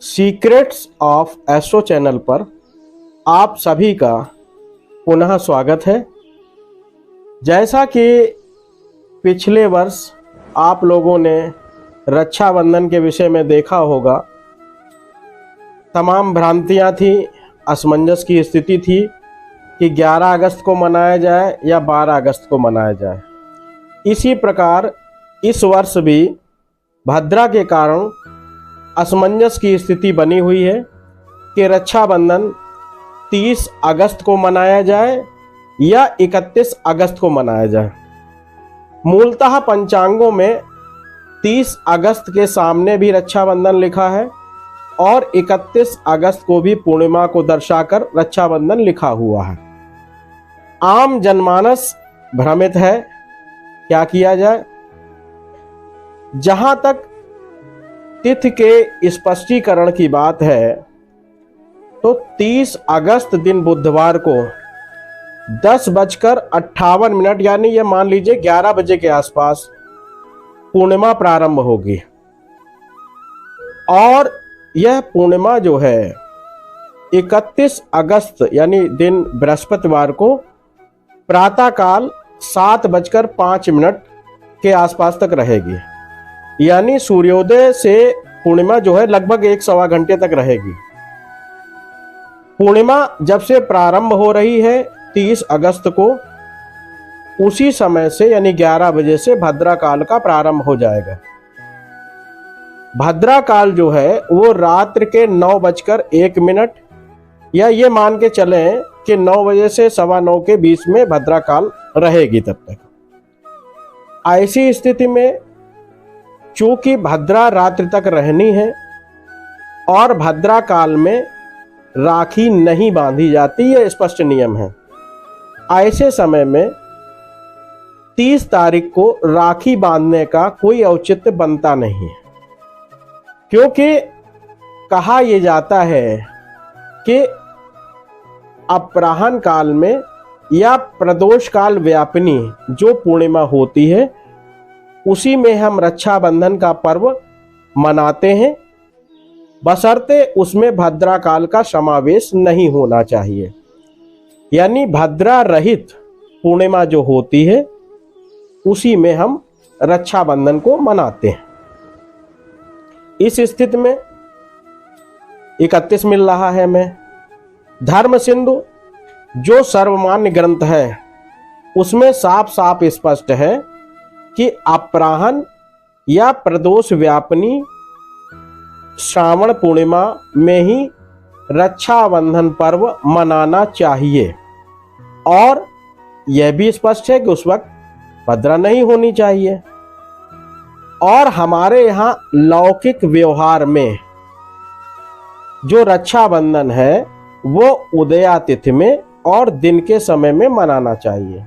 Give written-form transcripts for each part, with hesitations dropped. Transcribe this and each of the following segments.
Secrets of astro channel पर आप सभी का पुनः स्वागत है। जैसा कि पिछले वर्ष आप लोगों ने रक्षाबंधन के विषय में देखा होगा, तमाम भ्रांतियां थी, असमंजस की स्थिति थी कि 11 अगस्त को मनाया जाए या 12 अगस्त को मनाया जाए। इसी प्रकार इस वर्ष भी भद्रा के कारण असमंजस की स्थिति बनी हुई है कि रक्षाबंधन 30 अगस्त को मनाया जाए या 31 अगस्त को मनाया जाए। मूलतः पंचांगों में 30 अगस्त के सामने भी रक्षाबंधन लिखा है और 31 अगस्त को भी पूर्णिमा को दर्शाकर रक्षाबंधन लिखा हुआ है। आम जनमानस भ्रमित है, क्या किया जाए? जहां तक तिथि के स्पष्टीकरण की बात है तो 30 अगस्त दिन बुधवार को 10:58 यानी ये मान लीजिए 11 बजे के आसपास पूर्णिमा प्रारंभ होगी और यह पूर्णिमा जो है 31 अगस्त यानी दिन बृहस्पतिवार को प्रातःकाल 7:05 के आसपास तक रहेगी। यानी सूर्योदय से पूर्णिमा जो है लगभग 1-1.25 घंटे तक रहेगी। पूर्णिमा जब से प्रारंभ हो रही है 30 अगस्त को, उसी समय से यानी 11 बजे से भद्रा काल का प्रारंभ हो जाएगा। भद्रा काल जो है वो रात्रि के 9:01 या ये मान के चलें कि 9 बजे से 9:15 के बीच में भद्रा काल रहेगी। तब तक ऐसी स्थिति में चूंकि भद्रा रात्रि तक रहनी है और भद्रा काल में राखी नहीं बांधी जाती, यह स्पष्ट नियम है। ऐसे समय में 30 तारीख को राखी बांधने का कोई औचित्य बनता नहीं है, क्योंकि कहा यह जाता है कि अपराह्न काल में या प्रदोष काल व्यापिनी जो पूर्णिमा होती है उसी में हम रक्षाबंधन का पर्व मनाते हैं, बशर्ते उसमें भद्रा काल का समावेश नहीं होना चाहिए। यानी भद्रा रहित पूर्णिमा जो होती है उसी में हम रक्षाबंधन को मनाते हैं। इस स्थिति में 31 मिल रहा है हमें। धर्म सिंधु जो सर्वमान्य ग्रंथ है उसमें साफ साफ स्पष्ट है कि अपराह्न या प्रदोष व्यापिनी श्रावण पूर्णिमा में ही रक्षाबंधन पर्व मनाना चाहिए और यह भी स्पष्ट है कि उस वक्त भद्रा नहीं होनी चाहिए। और हमारे यहाँ लौकिक व्यवहार में जो रक्षाबंधन है वो उदया तिथि में और दिन के समय में मनाना चाहिए।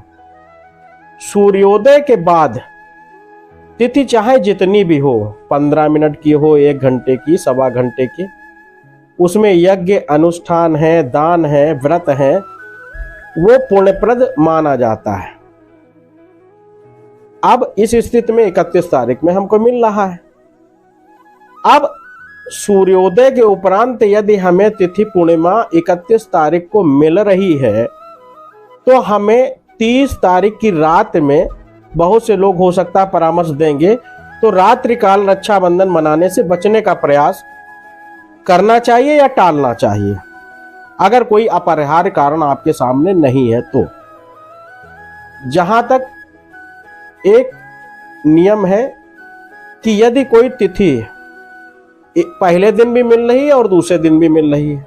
सूर्योदय के बाद तिथि चाहे जितनी भी हो, 15 मिनट की हो, 1 घंटे की, 1.25 घंटे की, उसमें यज्ञ अनुष्ठान है, दान है, व्रत है, वो पुण्यप्रद माना जाता है। अब इस स्थिति में 31 तारीख में हमको मिल रहा है। अब सूर्योदय के उपरांत यदि हमें तिथि पूर्णिमा 31 तारीख को मिल रही है तो हमें 30 तारीख की रात में, बहुत से लोग हो सकता है परामर्श देंगे, तो रात्रि काल रक्षाबंधन मनाने से बचने का प्रयास करना चाहिए या टालना चाहिए, अगर कोई अपरिहार्य कारण आपके सामने नहीं है तो। जहां तक एक नियम है कि यदि कोई तिथि पहले दिन भी मिल रही है और दूसरे दिन भी मिल रही है,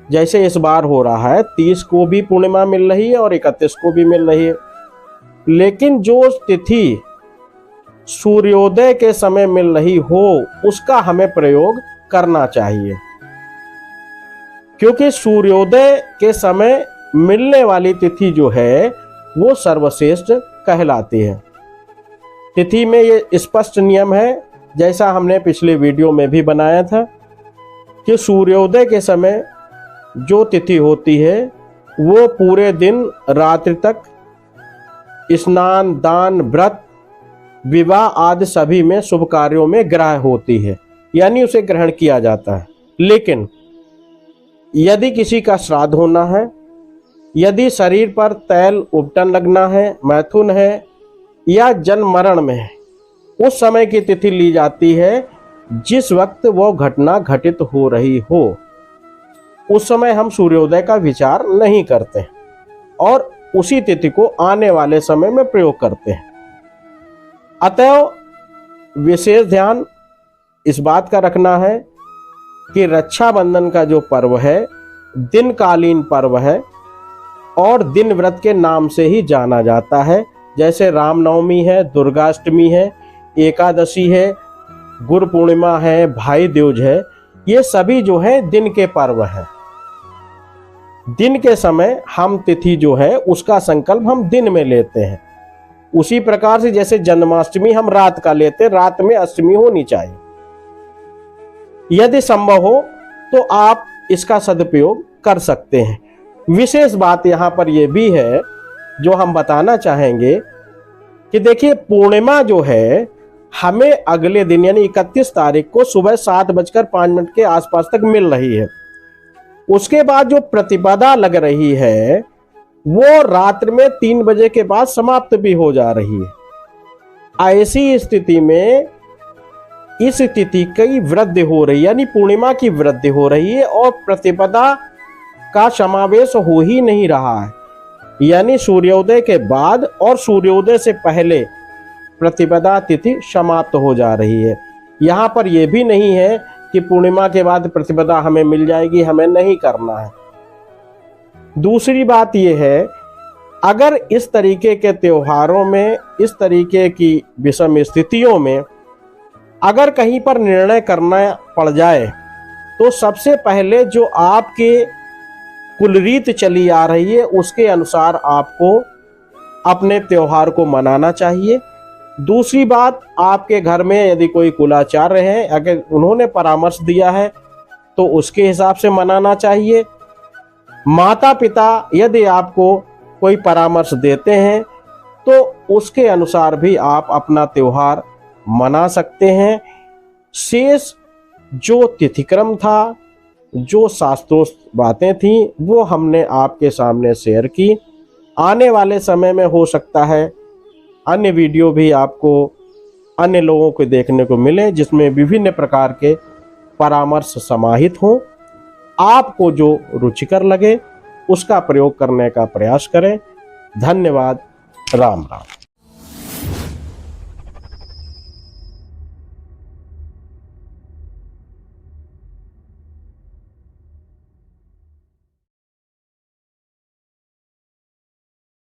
जैसे इस बार हो रहा है 30 को भी पूर्णिमा मिल रही है और 31 को भी मिल रही है, लेकिन जो तिथि सूर्योदय के समय मिल रही हो उसका हमें प्रयोग करना चाहिए, क्योंकि सूर्योदय के समय मिलने वाली तिथि जो है वो सर्वश्रेष्ठ कहलाती है। तिथि में ये स्पष्ट नियम है, जैसा हमने पिछले वीडियो में भी बनाया था, कि सूर्योदय के समय जो तिथि होती है वो पूरे दिन रात्रि तक स्नान, दान, व्रत, विवाह आदि सभी में शुभ कार्यों में ग्रह होती है, यानी उसे ग्रहण किया जाता है। लेकिन यदि किसी का श्राद्ध होना है, यदि शरीर पर तैल उपटन लगना है, मैथुन है या जन्म मरण में है, उस समय की तिथि ली जाती है जिस वक्त वो घटना घटित हो रही हो। उस समय हम सूर्योदय का विचार नहीं करते और उसी तिथि को आने वाले समय में प्रयोग करते हैं। अतएव विशेष ध्यान इस बात का रखना है कि रक्षाबंधन का जो पर्व है दिनकालीन पर्व है और दिन व्रत के नाम से ही जाना जाता है। जैसे रामनवमी है, दुर्गाष्टमी है, एकादशी है, गुरु पूर्णिमा है, भाई दूज है, ये सभी जो है दिन के पर्व हैं। दिन के समय हम तिथि जो है उसका संकल्प हम दिन में लेते हैं। उसी प्रकार से जैसे जन्माष्टमी हम रात का लेते, रात में अष्टमी होनी चाहिए। यदि संभव हो तो आप इसका सदुपयोग कर सकते हैं। विशेष बात यहां पर यह भी है जो हम बताना चाहेंगे कि देखिए, पूर्णिमा जो है हमें अगले दिन यानी 31 तारीख को सुबह 7:05 के आसपास तक मिल रही है। उसके बाद जो प्रतिपदा लग रही है वो रात्रि में 3 बजे के बाद समाप्त भी हो जा रही है। ऐसी स्थिति में इस तिथि की वृद्धि हो रही है, यानी पूर्णिमा की वृद्धि हो रही है और प्रतिपदा का समावेश हो ही नहीं रहा है। यानी सूर्योदय के बाद और सूर्योदय से पहले प्रतिपदा तिथि समाप्त हो जा रही है। यहाँ पर यह भी नहीं है कि पूर्णिमा के बाद प्रतिपदा हमें मिल जाएगी, हमें नहीं करना है। दूसरी बात यह है, अगर इस तरीके के त्योहारों में, इस तरीके की विषम स्थितियों में अगर कहीं पर निर्णय करना पड़ जाए तो सबसे पहले जो आपके कुलरीत चली आ रही है उसके अनुसार आपको अपने त्योहार को मनाना चाहिए। दूसरी बात, आपके घर में यदि कोई कुलाचार्य है, अगर उन्होंने परामर्श दिया है तो उसके हिसाब से मनाना चाहिए। माता पिता यदि आपको कोई परामर्श देते हैं तो उसके अनुसार भी आप अपना त्योहार मना सकते हैं। शेष जो तिथिक्रम था, जो शास्त्रोक्त बातें थीं, वो हमने आपके सामने शेयर की। आने वाले समय में हो सकता है अन्य वीडियो भी आपको अन्य लोगों को देखने को मिले जिसमें विभिन्न प्रकार के परामर्श समाहित हों। आपको जो रुचिकर लगे उसका प्रयोग करने का प्रयास करें। धन्यवाद। राम राम।